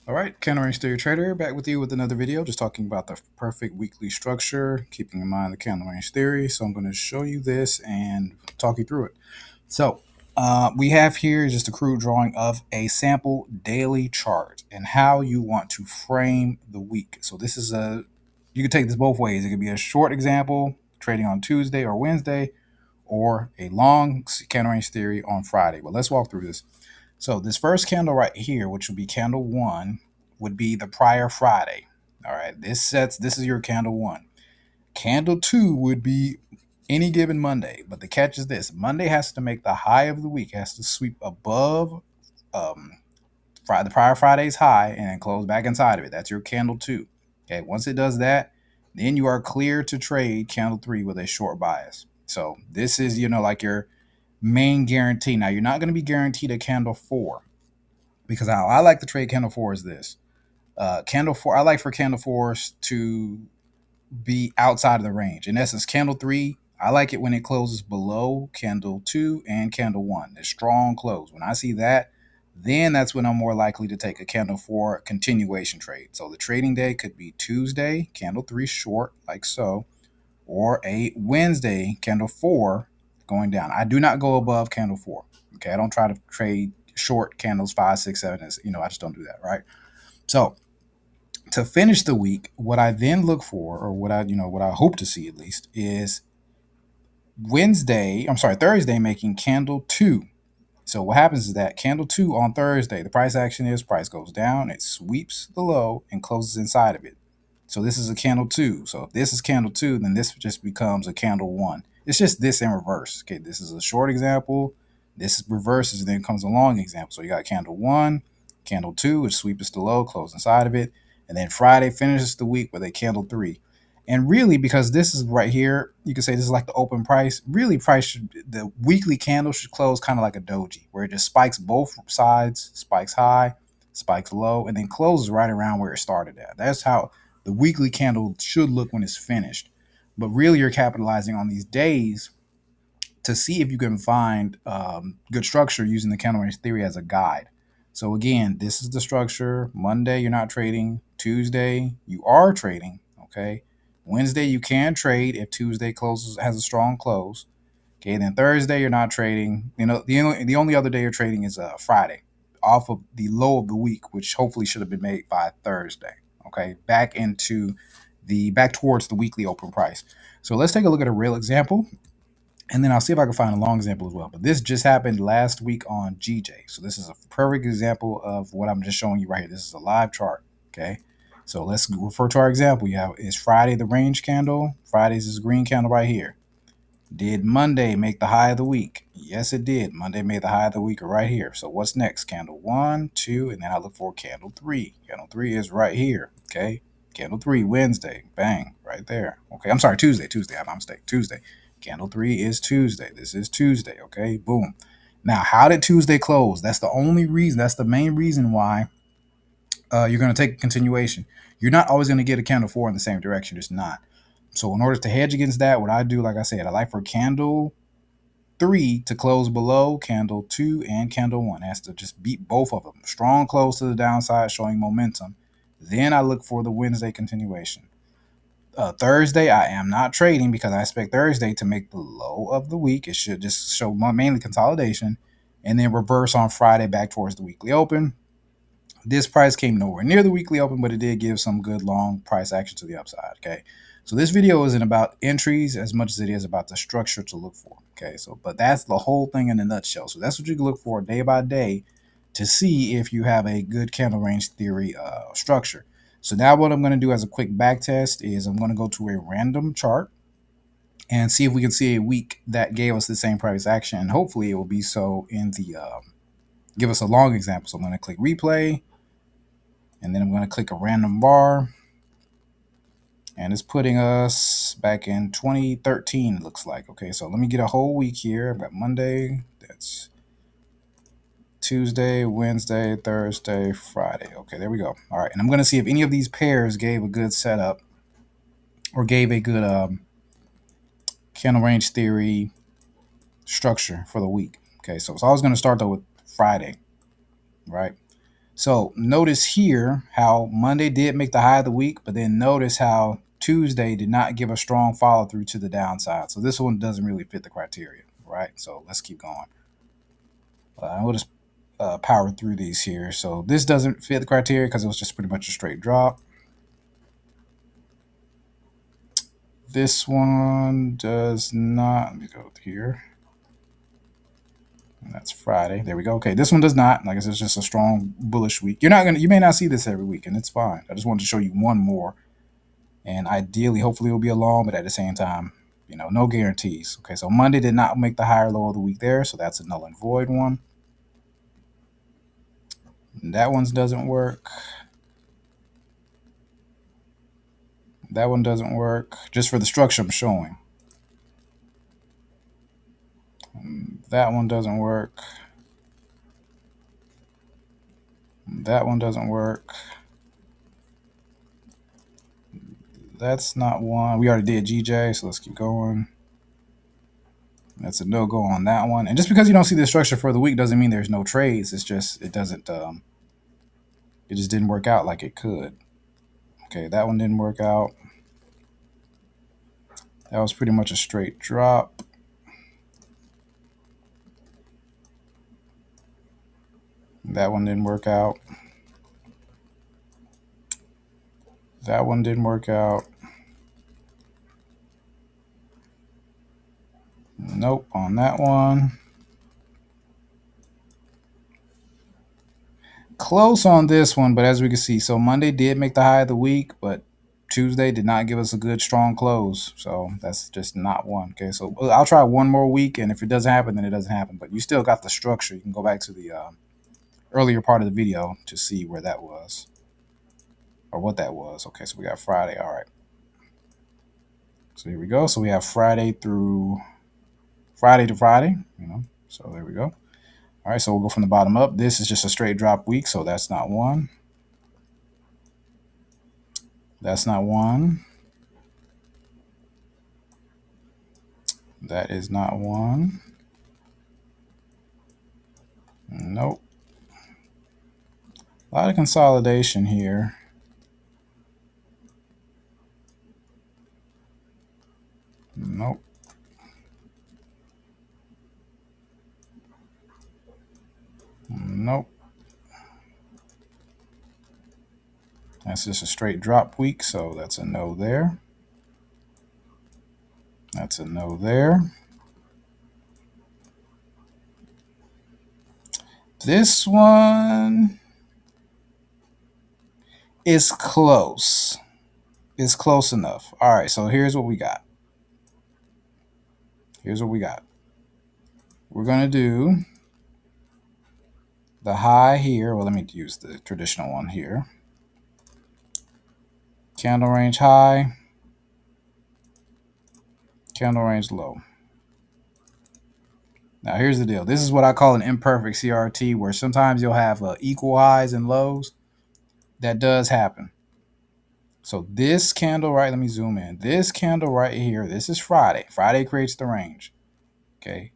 All right, Candle Range Theory Trader back with you with another video, just talking about the perfect weekly structure, keeping in mind the Candle Range Theory. So I'm going to show you this and talk you through it. So we have here just a crude drawing of a sample daily chart and how you want to frame the week. So this is you can take this both ways. It could be a short example, trading on Tuesday or Wednesday, or a long Candle Range Theory on Friday. But let's walk through this. So this first candle right here, which would be candle one, would be the prior Friday. All right, this is your candle one. Candle two would be any given Monday, but the catch is this: Monday has to make the high of the week, has to sweep above um, the prior Friday's high and then close back inside of it. That's your candle two. Okay, once it does that, then you are clear to trade candle three with a short bias. So this is like your main guarantee. Now you're not going to be guaranteed a candle four, because how I like to trade candle four is this. Candle four, I like for candle fours to be outside of the range. In essence, candle three, I like it when it closes below candle two and candle one. A strong close. When I see that, then that's when I'm more likely to take a candle four continuation trade. So the trading day could be Tuesday, candle three short, like so, or a Wednesday, candle four going down. I do not go above candle four. Okay, I don't try to trade short candles five, six, seven. I just don't do that, right? So to finish the week, what I then look for, or what I hope to see at least, is Thursday making candle two. So what happens is that candle two on Thursday, the price action is price goes down, it sweeps the low and closes inside of it. So this is a candle two. So if this is candle two, then this just becomes a candle one. It's just this in reverse. Okay, this is a short example. This reverses, and then comes a long example. So you got candle one, candle two, which sweeps the low, close inside of it. And then Friday finishes the week with a candle three. And really, because this is right here, you can say this is like the open price. Really, the weekly candle should close kind of like a doji, where it just spikes both sides, spikes high, spikes low, and then closes right around where it started at. That's how the weekly candle should look when it's finished. But really, you're capitalizing on these days to see if you can find good structure using the candle range theory as a guide. So again, this is the structure. Monday, you're not trading. Tuesday, you are trading. Okay. Wednesday, you can trade if Tuesday closes has a strong close. Okay. Then Thursday, you're not trading. The only other day you're trading is Friday, off of the low of the week, which hopefully should have been made by Thursday. Okay. Back towards the weekly open price. So let's take a look at a real example, and then I'll see if I can find a long example as well. But this just happened last week on GJ. So this is a perfect example of what I'm just showing you right here. This is a live chart. Okay. So let's refer to our example. You have is Friday the range candle. Friday's this green candle right here. Did Monday make the high of the week? Yes, it did. Monday made the high of the week right here. So what's next? Candle one, two, and then I look for candle three. Candle three is right here. Okay. Candle three, Wednesday. Bang, right there. Okay. I'm sorry, Tuesday. Tuesday. I have my mistake. Tuesday. Candle three is Tuesday. This is Tuesday. Okay. Boom. Now, how did Tuesday close? That's the only reason. That's the main reason why you're going to take a continuation. You're not always going to get a candle four in the same direction. It's not. So in order to hedge against that, what I do, like I said, I like for candle three to close below candle two and candle one. It has to just beat both of them. Strong close to the downside, showing momentum. Then I look for the Wednesday continuation. Thursday, I am not trading because I expect Thursday to make the low of the week. It should just show mainly consolidation, and then reverse on Friday back towards the weekly open. This price came nowhere near the weekly open, but it did give some good long price action to the upside. Okay. So this video isn't about entries as much as it is about the structure to look for. Okay. But that's the whole thing in a nutshell. So that's what you can look for day by day to see if you have a good candle range theory structure. So now what I'm going to do as a quick back test is I'm going to go to a random chart and see if we can see a week that gave us the same price action. And hopefully it will be so in the, give us a long example. So I'm going to click replay, and then I'm going to click a random bar, and it's putting us back in 2013, it looks like. Okay, so let me get a whole week here. I've got Monday, that's Tuesday, Wednesday, Thursday, Friday. Okay, there we go. All right, and I'm going to see if any of these pairs gave a good setup or gave a good candle range theory structure for the week. Okay, so I was going to start though with Friday, right? So notice here how Monday did make the high of the week, but then notice how Tuesday did not give a strong follow through to the downside. So this one doesn't really fit the criteria, right? So let's keep going. We'll just power through these here. So this doesn't fit the criteria because it was just pretty much a straight drop. This one does not. Let me go here. And that's Friday. There we go. Okay, this one does not. Like I said, it's just a strong bullish week. You may not see this every week, and it's fine. I just wanted to show you one more, and ideally, hopefully, it'll be a long, but at the same time, no guarantees. Okay, so Monday did not make the higher low of the week there, so that's a null and void one. And that one doesn't work. That one doesn't work. Just for the structure I'm showing. That one doesn't work. That one doesn't work. That's not one. We already did GJ, so let's keep going. That's a no-go on that one. And just because you don't see the structure for the week doesn't mean there's no trades. It's just it doesn't. It just didn't work out like it could. Okay, that one didn't work out. That was pretty much a straight drop. That one didn't work out. That one didn't work out. Nope on that one. Close on this one, but as we can see, so Monday did make the high of the week, but Tuesday did not give us a good strong close. So that's just not one. Okay, so I'll try one more week, and if it doesn't happen, then it doesn't happen. But you still got the structure. You can go back to the earlier part of the video to see where that was or what that was. Okay, so we got Friday. All right. So here we go. So we have Friday to Friday, So there we go. All right, so we'll go from the bottom up. This is just a straight drop week, so that's not one. That's not one. That is not one. Nope. A lot of consolidation here. Nope. Nope. That's just a straight drop week, so that's a no there. That's a no there. This one is close. It's close enough. All right, so here's what we got. Here's what we got. We're going to do the high here. Well, let me use the traditional one here. Candle range high. Candle range low. Now, here's the deal. This is what I call an imperfect CRT, where sometimes you'll have equal highs and lows. That does happen. So this candle, right, let me zoom in. This candle right here, this is Friday. Friday creates the range. Okay.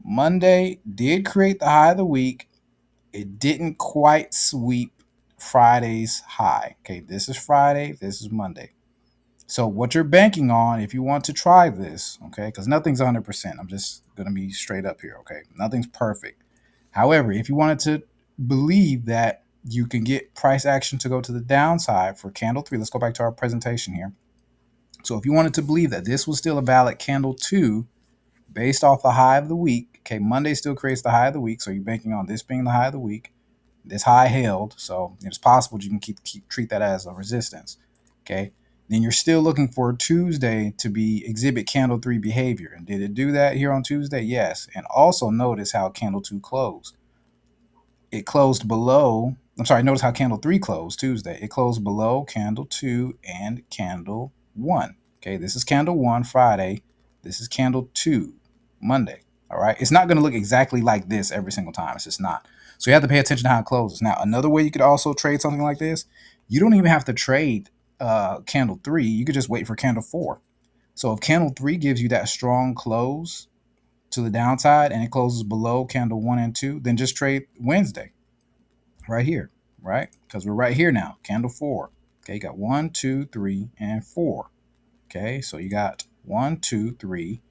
Monday did create the high of the week. It didn't quite sweep Friday's high. Okay, this is Friday. This is Monday. So what you're banking on, if you want to try this, okay, because nothing's 100%. I'm just going to be straight up here, okay? Nothing's perfect. However, if you wanted to believe that you can get price action to go to the downside for candle 3, let's go back to our presentation here. So if you wanted to believe that this was still a valid candle 2 based off the high of the week, okay, Monday still creates the high of the week, so you're banking on this being the high of the week. This high held, so it's possible you can treat that as a resistance, okay? Then you're still looking for Tuesday to be exhibit candle 3 behavior. And did it do that here on Tuesday? Yes. And also notice how candle 2 closed. It closed below, notice how candle 3 closed Tuesday. It closed below candle 2 and candle 1. Okay, this is candle 1 Friday. This is candle 2 Monday. All right, it's not going to look exactly like this every single time. It's just not. So you have to pay attention to how it closes. Now, another way you could also trade something like this, you don't even have to trade candle 3. You could just wait for candle 4. So if candle 3 gives you that strong close to the downside and it closes below candle 1 and 2, then just trade Wednesday right here. right? Because we're right here now, candle 4. Okay, you got 1, 2, 3, and 4. Okay, so you got 1, 2, 3.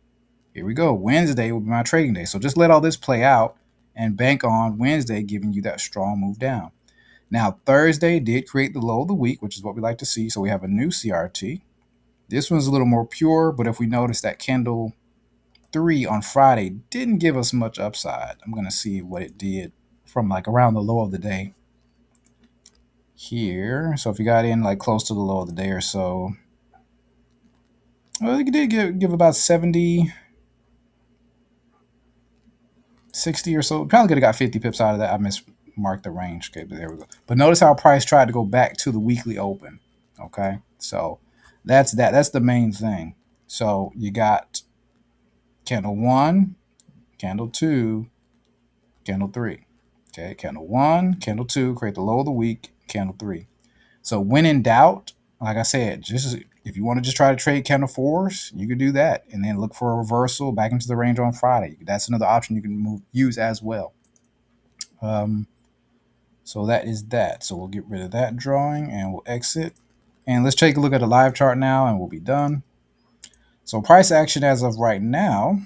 Here we go. Wednesday will be my trading day. So just let all this play out and bank on Wednesday giving you that strong move down. Now, Thursday did create the low of the week, which is what we like to see. So we have a new CRT. This one's a little more pure, but if we notice that candle 3 on Friday didn't give us much upside. I'm going to see what it did from like around the low of the day here. So if you got in like close to the low of the day or so, well, it did give about 70, 60 or so. Probably could have got 50 pips out of that. I mismarked the range. Okay, but there we go. But notice how price tried to go back to the weekly open. Okay, so that's that. That's the main thing. So you got candle 1, candle 2, candle 3. Okay, candle 1, candle 2, create the low of the week, candle 3. So when in doubt, like I said, just if you want to just try to trade candle 4s, you could do that, and then look for a reversal back into the range on Friday. That's another option you can use as well. So that is that. So we'll get rid of that drawing and we'll exit. And let's take a look at the live chart now, and we'll be done. So price action as of right now,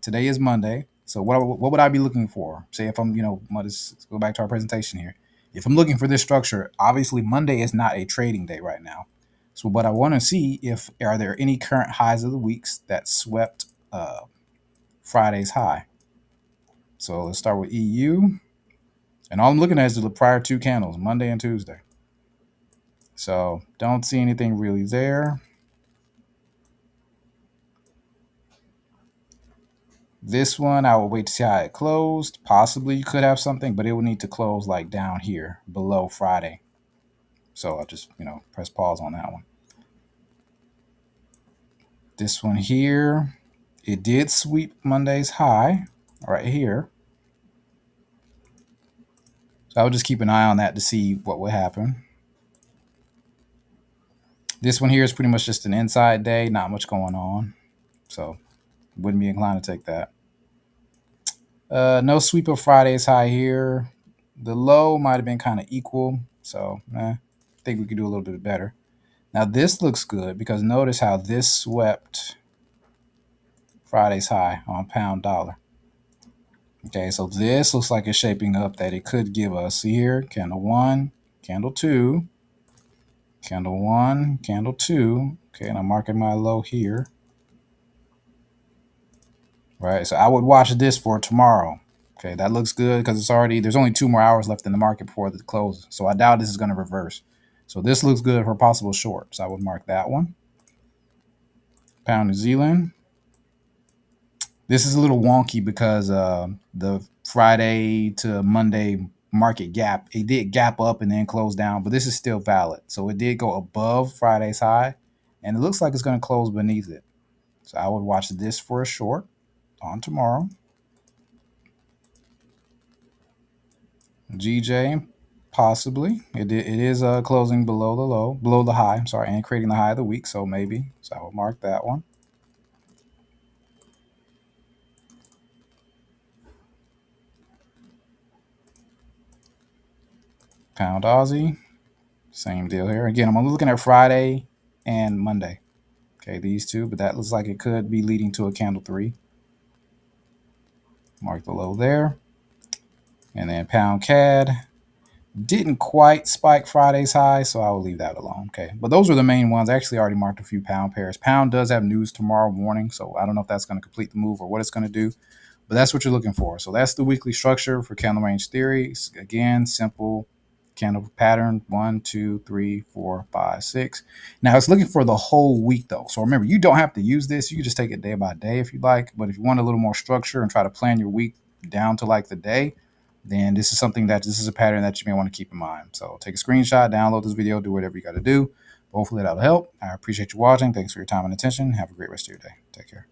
today is Monday. So what would I be looking for? Say if I'm, let's go back to our presentation here. If I'm looking for this structure, obviously Monday is not a trading day right now. So what I want to see are there any current highs of the weeks that swept Friday's high. So let's start with EU. And all I'm looking at is the prior 2 candles, Monday and Tuesday. So don't see anything really there. This one, I will wait to see how it closed. Possibly you could have something, but it will need to close like down here below Friday. So I'll just, press pause on that one. This one here, it did sweep Monday's high right here. So I would just keep an eye on that to see what would happen. This one here is pretty much just an inside day, not much going on. So wouldn't be inclined to take that. No sweep of Friday's high here. The low might have been kind of equal. So I think we could do a little bit better. Now this looks good because notice how this swept Friday's high on pound dollar. Okay, so this looks like it's shaping up that it could give us here, candle 1, candle 2, candle 1, candle 2. Okay, and I'm marking my low here. Right, so I would watch this for tomorrow. Okay, that looks good because there's only 2 more hours left in the market before the close. So I doubt this is going to reverse. So this looks good for a possible short. So I would mark that one. Pound New Zealand. This is a little wonky because the Friday to Monday market gap, it did gap up and then close down, but this is still valid. So it did go above Friday's high, and it looks like it's going to close beneath it. So I would watch this for a short on tomorrow. GJ, possibly. It is closing below the high, and creating the high of the week, so maybe. So I will mark that one. Pound Aussie, same deal here. Again, I'm only looking at Friday and Monday. Okay, these two, but that looks like it could be leading to a candle 3. Mark the low there. And then pound CAD didn't quite spike Friday's high, so I will leave that alone. Okay, but those are the main ones. I actually already marked a few pound pairs. Pound does have news tomorrow morning, so I don't know if that's going to complete the move or what it's going to do, but that's what you're looking for. So that's the weekly structure for candle range theory. Again, simple candle pattern 1, 2, 3, 4, 5, 6. Now it's looking for the whole week though. So remember, you don't have to use this. You can just take it day by day if you like. But if you want a little more structure and try to plan your week down to like the day, then this is a pattern that you may want to keep in mind. So take a screenshot, download this video, do whatever you got to do. Hopefully that'll help. I appreciate you watching. Thanks for your time and attention. Have a great rest of your day. Take care.